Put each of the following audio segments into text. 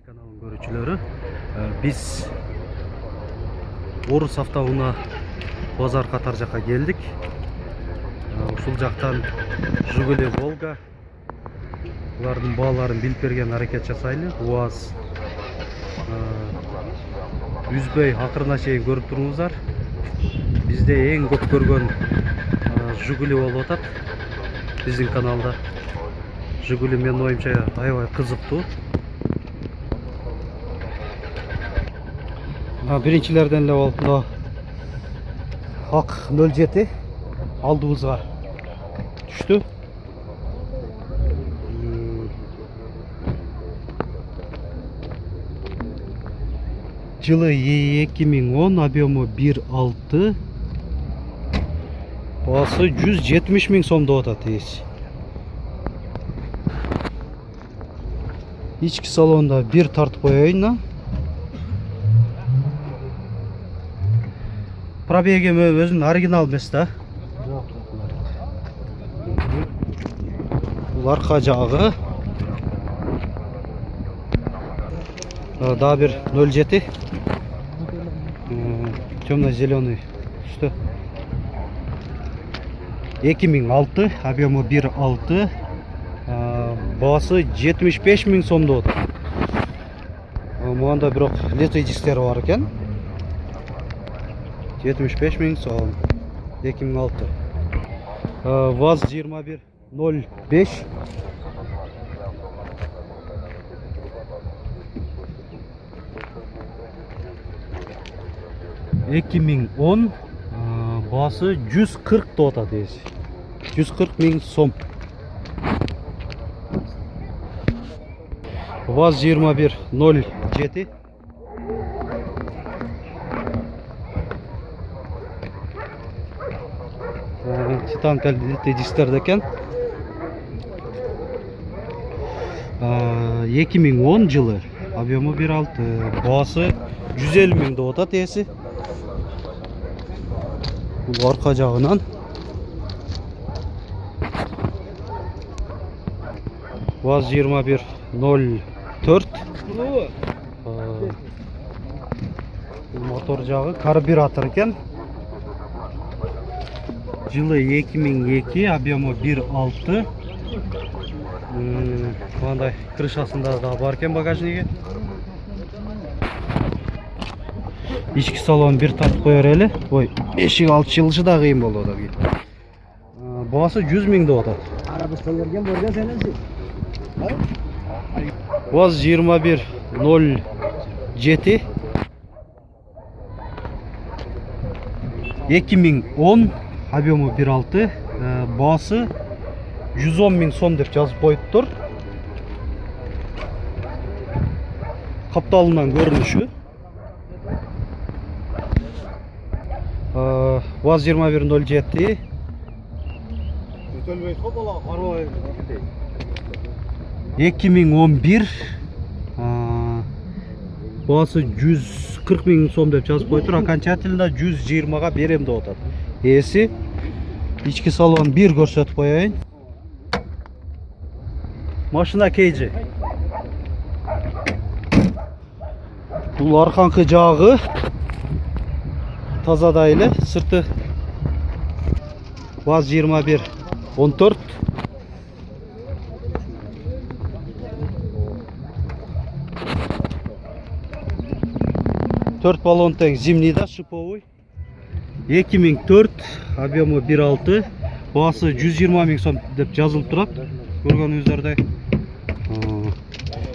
каналының көрүүчүлөрү, биз Орус автоунаа базар катар жакка келдик. Ушул жактан Жигули, Волга булардын бааларын билип берген аракет жасайлы. УАЗ үзбөй акырына чейин көрүп туруңуздар. Бизде эң көп көргөн Жигули болуп атат биздин каналда. Жигули менин оюмча аябай кызыктуу. Биринчилерден эле болду. Ак 07 алдыбызга түштү. Жылы 2010, объему 1.6, баасы 170 000 сом деп атат ээси. Ички салонда бир тартып коеюн. Пробеги өзүнүн оригинал эмес да. Бул арка жагы. Дагы бир 07. Темно-зеленый түштү. 2006, объему 1.6, баасы 75 000 сом деп атат. Мында бирок летый дисктер бар экен. 75 000 сом. 2006. ВАЗ-2105. ...2010, баасы 140 деп атат ээси. 140 000 сом. ВАЗ-2107. Титан калибрli дисктер экен. 2010 жылы, объему 1.6, баасы 150 000 деп атат ээси. Бул арка жагынан. ВАЗ-2104. Мотор жагы карбюратор экен. Жылы 2002, объему 1.6. Мындай крышасында да бар экен багажниги. Ички салон бир тартып кое берели. Ой, эшик ачылышы да кыйын болуп атат. Баасы 100 000 деп атат. ВАЗ-2107. 2010, объему 1.6, баасы 110 000 сом деп жазып коюптур. Капталынан көрүнүшү. ВАЗ-2107. 2011, баасы 140 000 сом деп жазып коюптур. Окончательно 120га берем деп атат. Ээси. Ички салон бир көрсөтүп коеюн. Машина кейжи. Бул арканкы жагы тазада эле, сырты ВАЗ-2114. Төрт баллон тең, зимний да, шиповый. 2004, объему 1.6, баасы 120 000 сом деп жазылып турат. Көргөнүңүздөрдөй.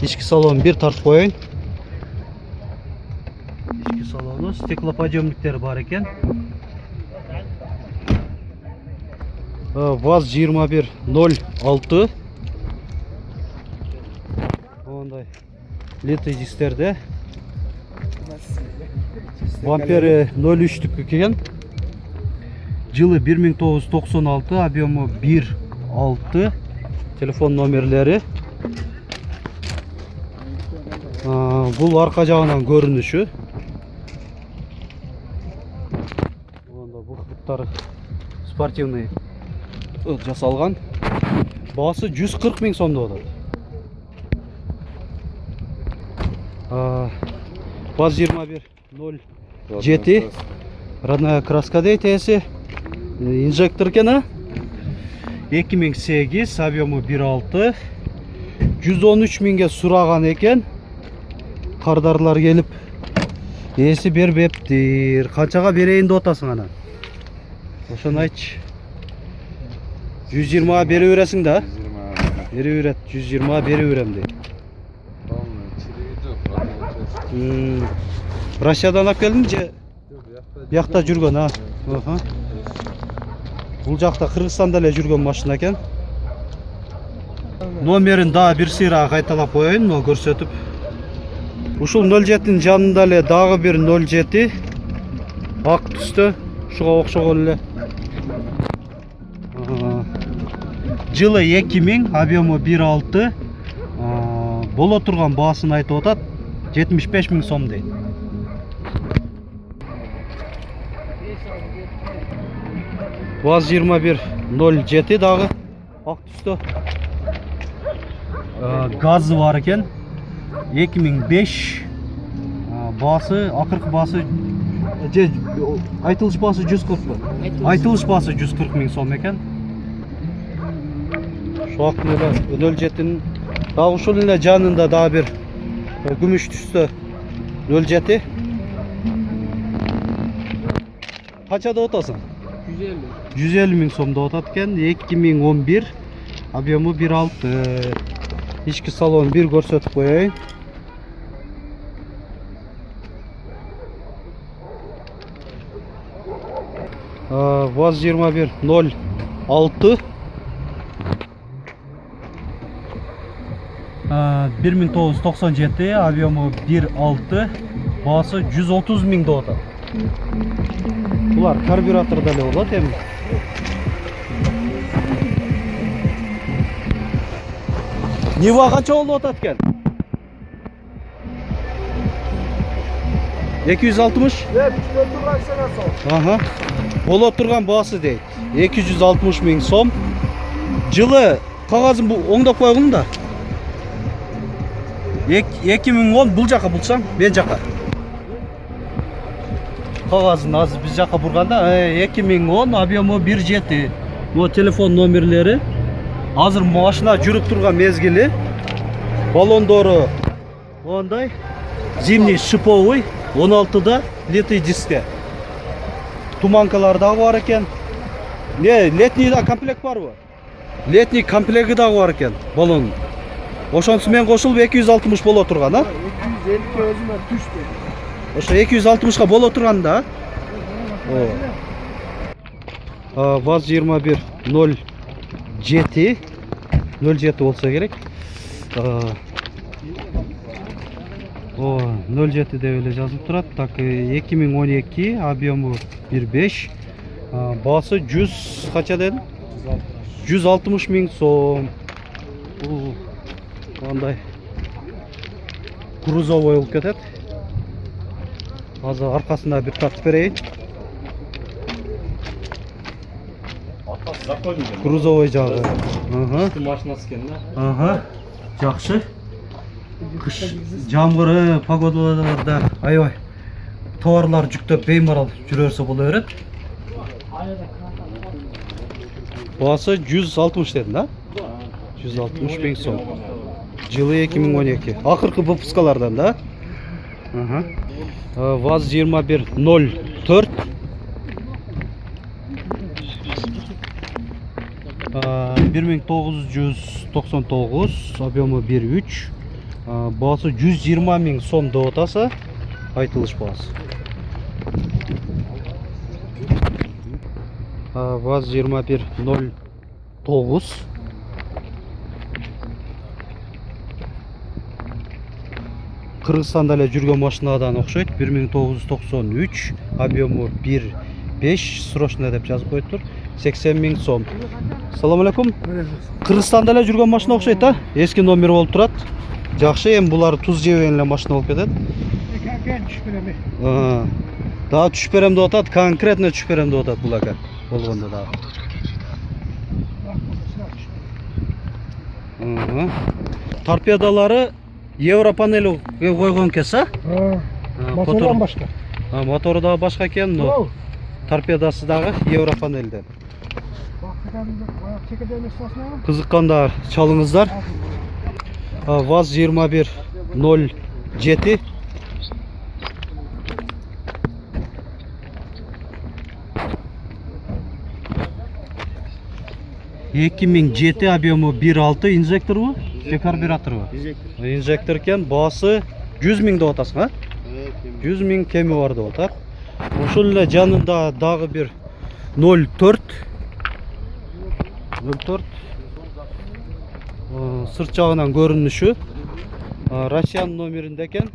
Ички салон бир тартып коеюн. Ички салону стеклоподъемниктер бар экен. ВАЗ-2106. Мондай летый дистерде. Бампери 03'лүк экен. Жылы 1996, объему 1.6. Телефон номерлери. Бул арка жагынан көрүнүшү. Монда бул буттары спортивный жасалган. Баасы 140 000 сом деп атат. ВАЗ 2107 родная краска дейт ээси. Инжектор экен. 2008 объемы 1.6. 113 миңге сураган экен. Кардарлар келип ээси бербептир. Канчага берейин деп атасың анан? Ошону айтчы. 120 бере бересиң да? 120 Бере берет, 120 бере берем дейт. Россиядан алып келдиң же? Бияқта жүргөн, а? Бул жакта Кыргызстанда эле жүргөн машина экен. Номерин дагы бир сыйра кайталап коеюн, но көрсөтүп. Ушул 07-nin жанында эле дагы бир 07 ак түстө, ушуга окшогон эле. Жылы 2000, объемы 1.6. Боло турган баасын айтып атат. 75 миң сом дейт. ВАЗ 2107 дагы ак түстө. Газы бар экен. 2005. Баасы, акыркы баасы айтылыш баасы 140. Айтылыш баасы 140 миң сом экен. Шуактын эле 07-nin дагы ушул эле жанында дагы бир күмүш түстө 07. Канча деп атасың? 150 миң сом деп атат экен. 2011, объемы 1.6. Ички салон бир көрсөтүп коеюн. ВАЗ 2106. 1997, объемы 1.6. Баасы 130 миң деп атат. Булар карбюраторда эле болот эми. Нива канча болуп атат экен? 260? Ага. Боло турган баасы дейт. 260 миң сом. Жылы кагазын оңдоп койгун да. 2010 бул жака булсаң, мен жака. Кагазын азыр биз жака бурганда 2010, объемы 1.7. Бул телефон номерлери. Азыр машина жүрүп турган мезгили. Балондору ондай. Зимний шиповый 16да летний диске. Туманкалар дагы бар экен. Летний да комплект барбы? Летний комплекти дагы бар экен балон. Ошонусу менен кошулуп 260 боло турган, а? 250 өзүмө түштү. Ошо 260га боло турган да? ВАЗ 2107 болсо керек. 07 деп эле жазылып турат. Так, 2012, объемы 1.5. Баасы 100 канча дедим? 160 миң сом. Андай грузовой болуп кетет. Азыр аркасында бир тартып берейин. Грузовой жагы. Машинасы экен да. Ага. Жакшы. Кыш жамгыры, погодаларда аябай товарлар жүктөп беймарал жүрөрсө боло берет. Баасы 160 дедим да? 160 миң сом. Жылы 2012. Акыркы выпускалардан да? ВАЗ 2104. 1999, объемы 1.3. Баасы 120 миң сом деп атасы. Айтылыш баасы. ВАЗ 2109. Кыргызстанда эле жүргөн машинадан окшойт. 1993, объемы 1.5, срочно деп жазып коюптур. 80 миң сом. Салам алейкум. Кыргызстанда эле жүргөн машина окшойт, а? Эски номер болуп турат. Жакшы, эми булар туз жебеген эле машина болуп кетет. Дагы түшүп берем деп атат, конкретно түшүп берем деп атат бул ака. Болгондо дагы. Торпедалары евро панель койгон экенсиз, а? Мотордан башка. Мотору дагы башка экен, но торпедасы дагы евро панелден. Кызыкканда чалыңыздар. ВАЗ 2107. Объему 1.6 инжектор бу, же карбюратор бу? Инжектор экен, баасы 100 000 деп атасың, а? 100 000 кеми бар деп атат. Ошол эле жанында дагы бир 04 сырт жагынан көрүнүшү Россиянын номеринде экен.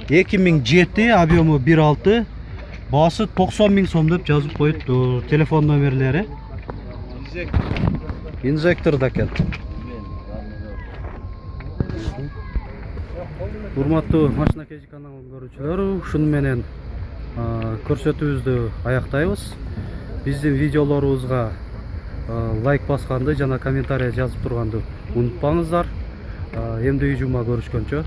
2007, объему 1.6, баасы 90 000 сом деп жазып коюп, телефон номерлери. Инжектор да экен. Урматтуу Машина Кези каналын көрүүчүлөр, ушуну менен көрсөтүүбүздү аяктайбыз. Биздин видеолорубузга лайк басканды жана комментарий жазып турганды унутпаңыздар. Эмдиги жума көрүшкөнчө